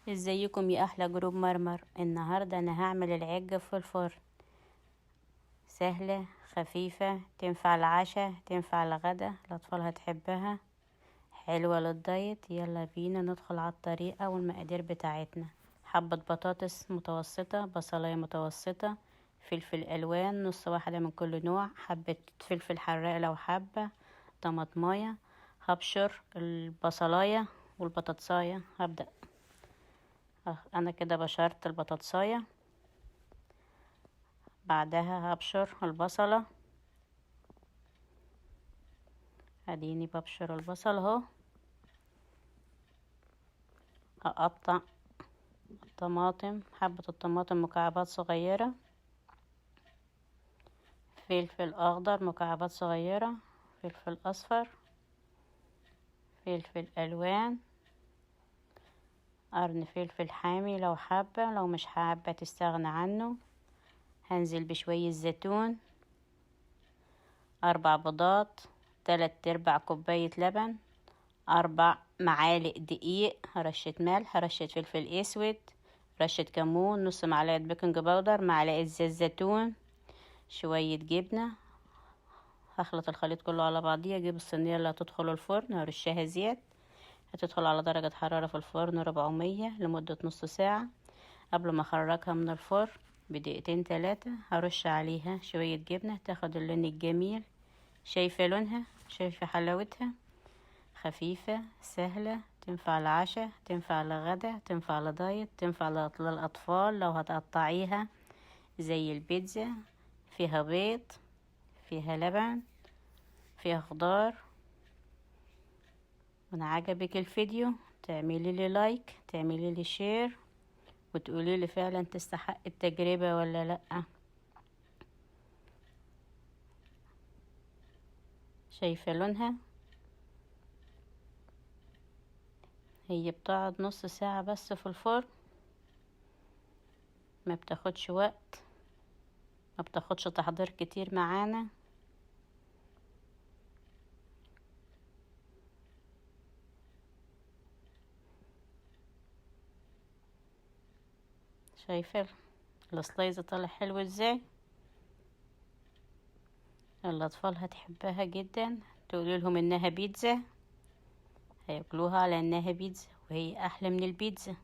ازيكم يا احلى جروب مرمر؟ النهارده انا هعمل العجة في الفرن. سهلة خفيفة، تنفع العشاء تنفع الغدا، الاطفال هتحبها، حلوة للدايت. يلا بينا ندخل على الطريقة والمقادير بتاعتنا. حبة بطاطس متوسطة، بصلاية متوسطة، فلفل الوان نص واحدة من كل نوع، حبة فلفل حراق لو حبة، طماطماية. هبشر البصلاية والبطاطساية. هبدأ انا كده بشرت البطاطساية، بعدها هبشر البصلة. اديني ببشر البصل اهو. هقطع الطماطم، حبة الطماطم مكعبات صغيرة، فلفل اخضر مكعبات صغيرة، فلفل اصفر، فلفل الوان، قرن فلفل حامي لو حابة، لو مش حابة تستغنى عنه. هنزل بشوية زيتون، 4 بيضات، 3/4 كوباية لبن، 4 معالق دقيق، رشة ملح، رشة فلفل اسود، رشة كمون، نص معلقة بيكنج باودر، معلقة زيت زيتون، شوية جبنة. هخلط الخليط كله على بعضيه. اجيب الصينية اللي هتدخل الفرن، هرشها زيت. هتدخل على درجة حرارة في الفرن 400 لمدة نص ساعة. قبل ما اخرجها من الفرن بدقيقتين 3 هرش عليها شوية جبنة تاخد اللون الجميل. شايفة لونها؟ شايفة حلاوتها؟ خفيفة سهلة، تنفع العشاء تنفع الغدا تنفع لدايت تنفع للأطفال. لو هتقطعيها زي البيتزا، فيها بيض، فيها لبن، فيها خضار. من عجبك الفيديو تعملي لي لايك، تعملي لي شير، وتقولي لي فعلا تستحق التجربة ولا لأ. شايفة لونها؟ هي بتقعد نص ساعة بس في الفرن، ما بتاخدش وقت، ما بتاخدش تحضير كتير معانا. شايفة السلايز طالع حلو ازاي؟ الاطفال هتحبها جدا. تقولي لهم انها بيتزا، هياكلوها على انها بيتزا، وهي احلى من البيتزا.